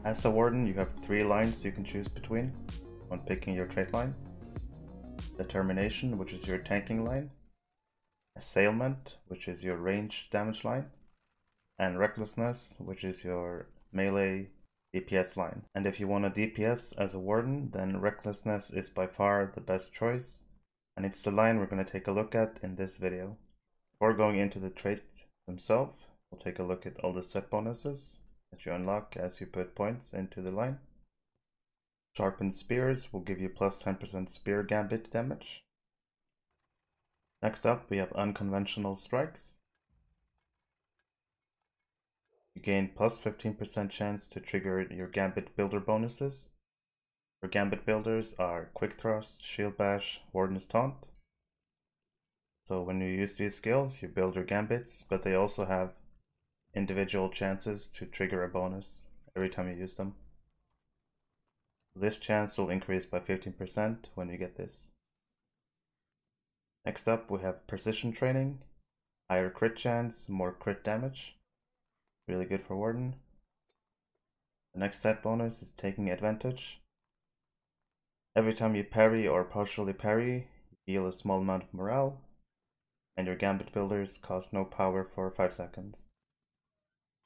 As a Warden, you have 3 lines you can choose between when picking your trait line. Determination, which is your tanking line. Assailant, which is your ranged damage line. And Recklessness, which is your melee DPS line. And if you want a DPS as a Warden, then Recklessness is by far the best choice. And it's the line we're going to take a look at in this video. Before going into the trait themselves, we'll take a look at all the set bonuses that you unlock as you put points into the line. Sharpened Spears will give you plus 10% spear gambit damage. Next up, we have Unconventional Strikes. You gain plus 15% chance to trigger your gambit builder bonuses. Your gambit builders are Quick Thrust, Shield Bash, Warden's Taunt. So when you use these skills, you build your gambits, but they also have individual chances to trigger a bonus every time you use them. This chance will increase by 15% when you get this. Next up, we have Precision Training. Higher crit chance, more crit damage. Really good for Warden. The next set bonus is Taking Advantage. Every time you parry or partially parry, you heal a small amount of morale, and your gambit builders cost no power for 5 seconds.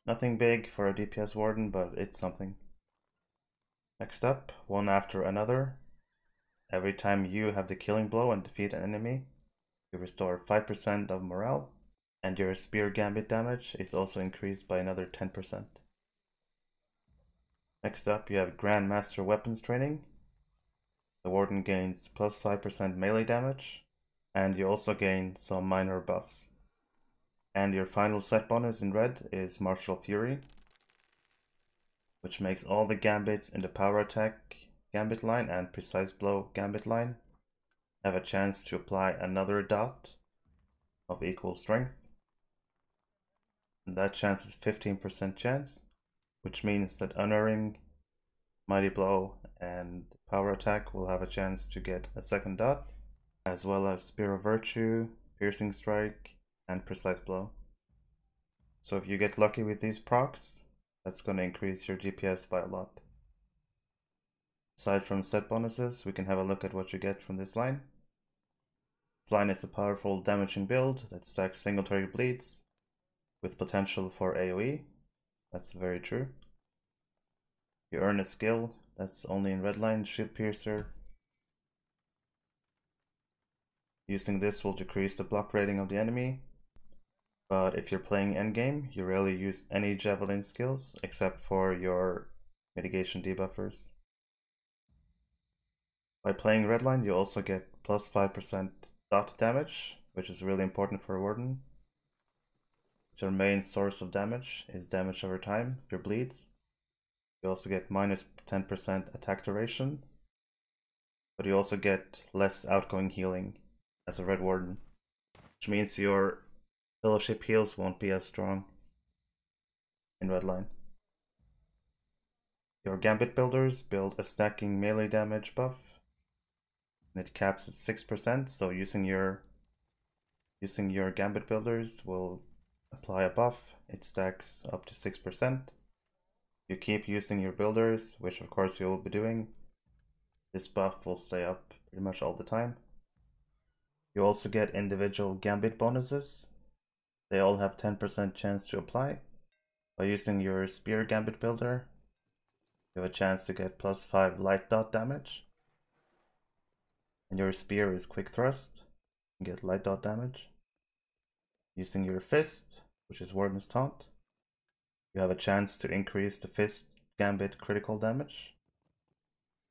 Nothing big for a DPS Warden, but it's something. Next up, One After Another. Every time you have the killing blow and defeat an enemy, you restore 5% of morale, and your spear gambit damage is also increased by another 10%. Next up, you have Grandmaster Weapons Training. The Warden gains plus 5% melee damage, and you also gain some minor buffs. And your final set bonus in red is Martial Fury, which makes all the gambits in the power attack gambit line and precise blow gambit line have a chance to apply another dot of equal strength. And that chance is 15% chance, which means that Unerring, Mighty Blow, and Power Attack will have a chance to get a second dot, as well as Spear of Virtue, Piercing Strike, and Precise Blow. So if you get lucky with these procs, that's going to increase your DPS by a lot. Aside from set bonuses, we can have a look at what you get from this line. This line is a powerful damaging build that stacks single target bleeds with potential for AoE. That's very true. You earn a skill that's only in red line, Shield Piercer. Using this will decrease the block rating of the enemy. But if you're playing endgame, you rarely use any javelin skills except for your mitigation debuffers. By playing redline, you also get plus 5% dot damage, which is really important for a Warden. It's your main source of damage, is damage over time, your bleeds. You also get minus 10% attack duration, but you also get less outgoing healing as a Red Warden, which means your Fellowship heals won't be as strong in redline. Your Gambit builders build a stacking melee damage buff, and it caps at 6%, so using your Gambit builders will apply a buff. It stacks up to 6%. You keep using your builders, which of course you will be doing. This buff will stay up pretty much all the time. You also get individual Gambit bonuses. They all have 10% chance to apply. By using your Spear Gambit builder, you have a chance to get plus 5 light dot damage. And your Spear is Quick Thrust, you get light dot damage. Using your Fist, which is Warden's Taunt, you have a chance to increase the Fist Gambit critical damage.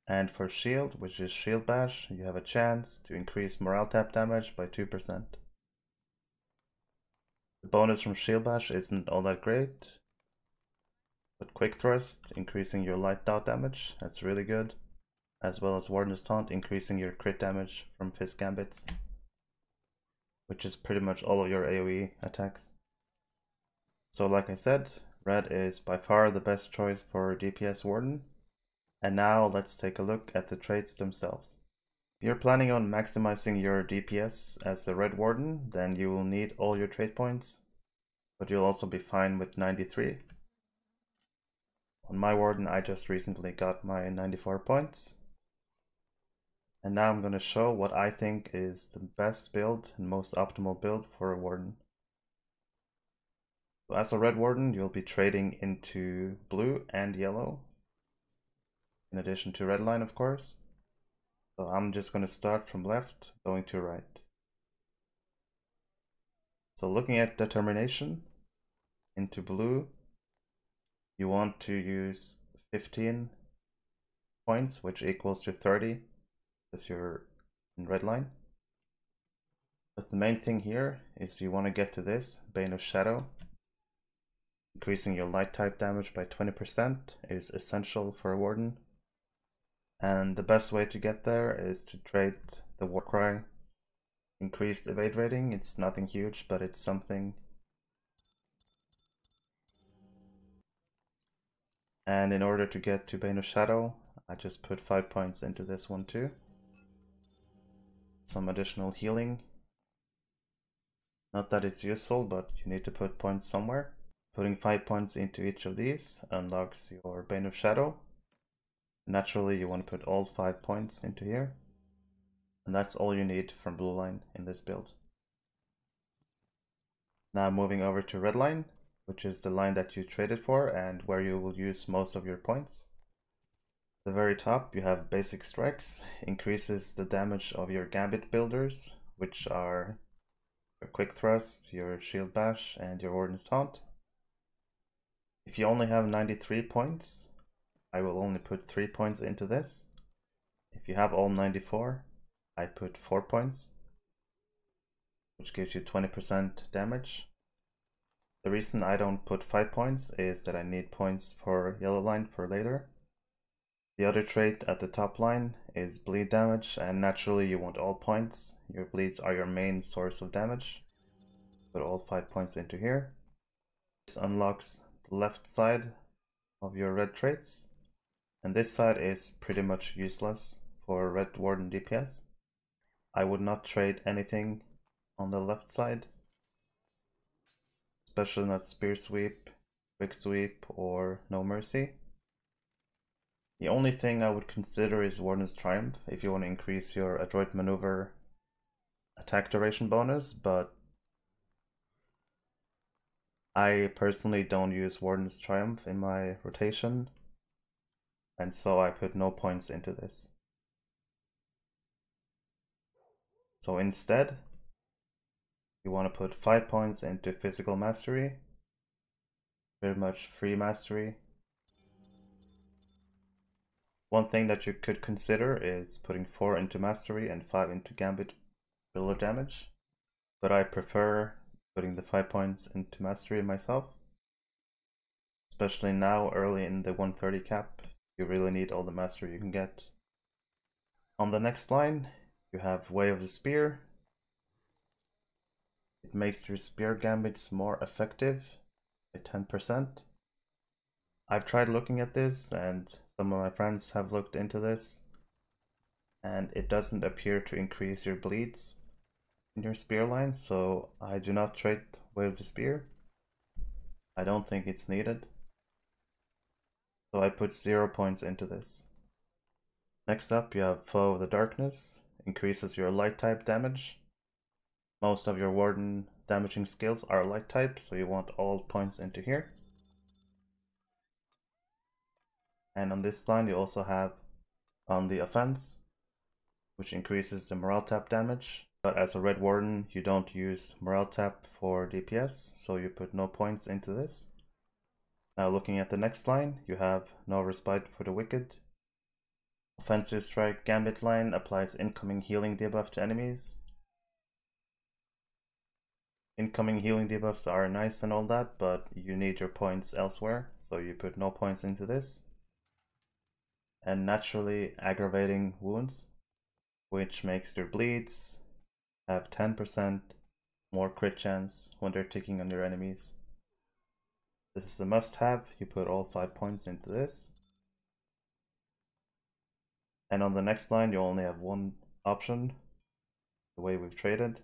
And for Shield, which is Shield Bash, you have a chance to increase morale tap damage by 2%. The bonus from Shield Bash isn't all that great, but Quick Thrust, increasing your light dot damage, that's really good, as well as Warden's Taunt, increasing your crit damage from Fist Gambits, which is pretty much all of your AoE attacks. So like I said, red is by far the best choice for DPS Warden. And now let's take a look at the traits themselves. If you're planning on maximizing your DPS as the Red Warden, then you will need all your trait points, but you'll also be fine with 93. on my Warden, I just recently got my 94 points. And now I'm going to show what I think is the best build and most optimal build for a Warden. So as a red Warden, you'll be trading into blue and yellow, in addition to red line, of course. So I'm just going to start from left, going to right. So looking at determination, into blue, you want to use 15 points, which equals to 30, as you're in red line. But the main thing here is you want to get to this, Bane of Shadow. Increasing your light type damage by 20% is essential for a Warden. And the best way to get there is to trade the Warcry. Increased evade rating, it's nothing huge, but it's something. And in order to get to Bane of Shadow, I just put 5 points into this one too. Some additional healing. Not that it's useful, but you need to put points somewhere. Putting 5 points into each of these unlocks your Bane of Shadow. Naturally, you want to put all 5 points into here. And that's all you need from blue line in this build. Now moving over to red line, which is the line that you traded for and where you will use most of your points. At the very top, you have basic strikes, increases the damage of your gambit builders, which are your quick thrust, your shield bash, and your warden's taunt. If you only have 93 points, I will only put 3 points into this. If you have all 94, I put 4 points, which gives you 20% damage. The reason I don't put 5 points is that I need points for yellow line for later. The other trait at the top line is bleed damage, and naturally you want all points. Your bleeds are your main source of damage. Put all 5 points into here. This unlocks the left side of your red traits, and this side is pretty much useless for red warden DPS. I would not trade anything on the left side, especially not spear sweep, quick sweep, or no mercy. The only thing I would consider is Warden's Triumph if you want to increase your adroit maneuver attack duration bonus, but I personally don't use Warden's Triumph in my rotation, and so I put no points into this. So instead, you want to put 5 points into physical mastery, pretty much free mastery. One thing that you could consider is putting 4 into mastery and 5 into gambit builder damage, but I prefer putting the 5 points into mastery myself. Especially now, early in the 130 cap, you really need all the mastery you can get. On the next line, you have Way of the Spear. It makes your spear gambits more effective by 10%. I've tried looking at this, and some of my friends have looked into this, and it doesn't appear to increase your bleeds in your spear line, so I do not trade Way of the Spear. I don't think it's needed. So I put 0 points into this. Next up, you have Foe of the Darkness. Increases your light type damage. Most of your warden damaging skills are light type, so you want all points into here. And on this line, you also have on the offense, which increases the morale tap damage. But as a red warden, you don't use morale tap for DPS, so you put no points into this. Now looking at the next line, you have No Respite for the Wicked. Offensive Strike Gambit line applies incoming healing debuff to enemies. Incoming healing debuffs are nice and all that, but you need your points elsewhere, so you put no points into this. And naturally aggravating wounds, which makes your bleeds have 10% more crit chance when they're ticking on your enemies. This is a must-have. You put all 5 points into this. And on the next line, you only have one option, the way we've traded,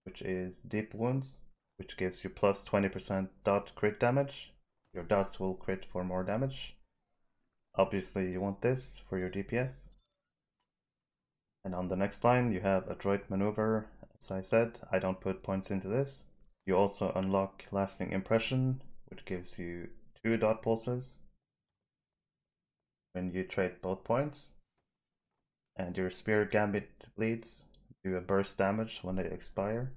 which is Deep Wounds, which gives you plus 20% dot crit damage. Your dots will crit for more damage. obviously you want this for your DPS. And on the next line you have Adroit Maneuver. As I said, I don't put points into this. You also unlock Lasting Impression, which gives you 2 dot pulses when you trade both points. And your Spear Gambit bleeds do a burst damage when they expire.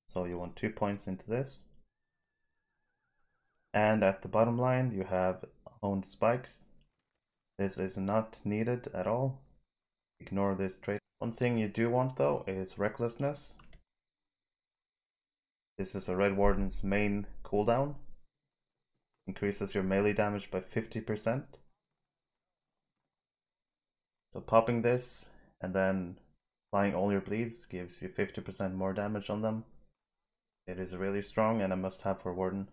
So you want 2 points into this. And at the bottom line you have Honed Spikes. This is not needed at all. Ignore this trait. One thing you do want though is Recklessness. This is a Red Warden's main cooldown. Increases your melee damage by 50%. So popping this and then applying all your bleeds gives you 50% more damage on them. It is really strong and a must-have for Warden.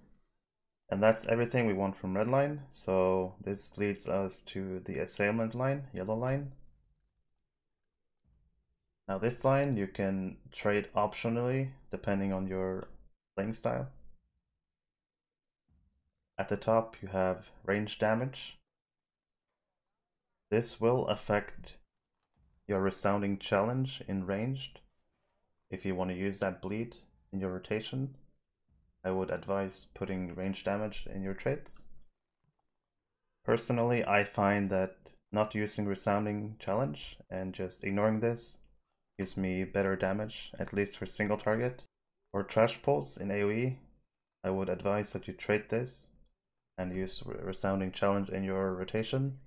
And that's everything we want from red line. So this leads us to the Assailant line, yellow line. Now this line you can trade optionally depending on your playing style. At the top you have range damage. This will affect your Resounding Challenge in ranged. If you want to use that bleed in your rotation, I would advise putting range damage in your traits. Personally, I find that not using Resounding Challenge and just ignoring this gives me better damage, at least for single target. For Trash Pulse in AoE, I would advise that you trade this and use Resounding Challenge in your rotation,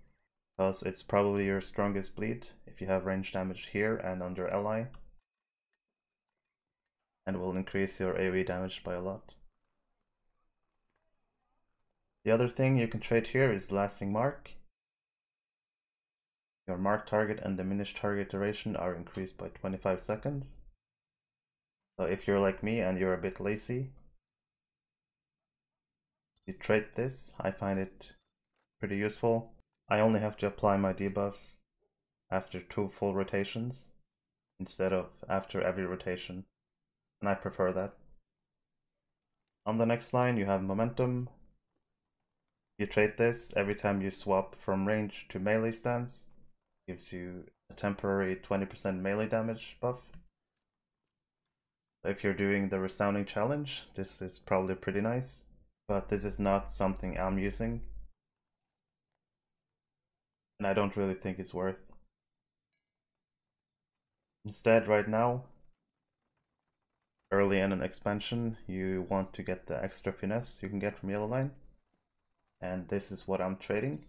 because it's probably your strongest bleed if you have range damage here and on your ally, and will increase your AoE damage by a lot. The other thing you can trade here is Lasting Mark. Your mark target and diminished target duration are increased by 25 seconds. So if you're like me and you're a bit lazy, you trade this. I find it pretty useful. I only have to apply my debuffs after 2 full rotations instead of after every rotation, and I prefer that. On the next line you have Momentum. You trade this every time you swap from range to melee stance. Gives you a temporary 20% melee damage buff. If you're doing the Resounding Challenge, this is probably pretty nice, but this is not something I'm using, and I don't really think it's worth. Instead, right now, early in an expansion, you want to get the extra finesse you can get from yellow line, and this is what I'm trading.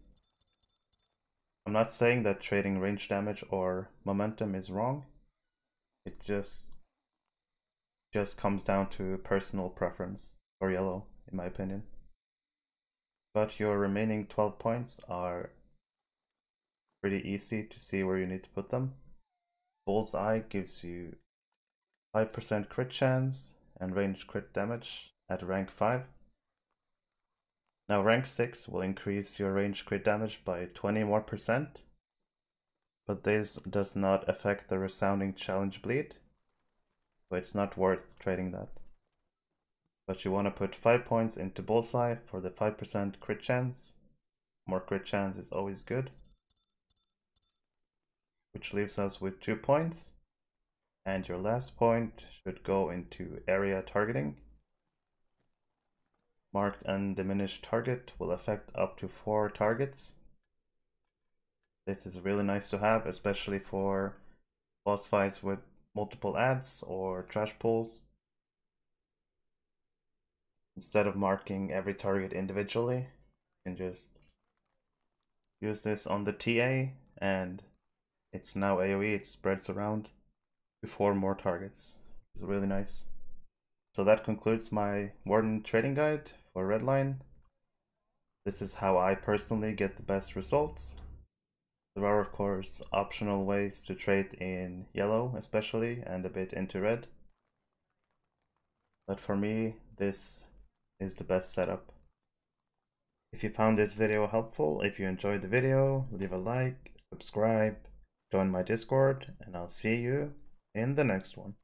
I'm not saying that trading range damage or momentum is wrong. It just comes down to personal preference for yellow, in my opinion. But your remaining 12 points are pretty easy to see where you need to put them. Bullseye gives you 5% crit chance and range crit damage at rank 5. Now rank 6 will increase your range crit damage by 20 more %, but this does not affect the Resounding Challenge bleed, so it's not worth trading that. But you want to put 5 points into Bullseye for the 5% crit chance. More crit chance is always good. Which leaves us with 2 points. And your last point should go into area targeting. Marked and diminished target will affect up to 4 targets. This is really nice to have, especially for boss fights with multiple adds or trash pulls. Instead of marking every target individually, you can just use this on the TA, and it's now AoE, it spreads around to 4 more targets. It's really nice. So that concludes my Warden trading guide for Redline. This is how I personally get the best results. There are of course optional ways to trade in yellow especially, and a bit into red. But for me, this is the best setup. If you found this video helpful, if you enjoyed the video, leave a like, subscribe, join my Discord, and I'll see you in the next one.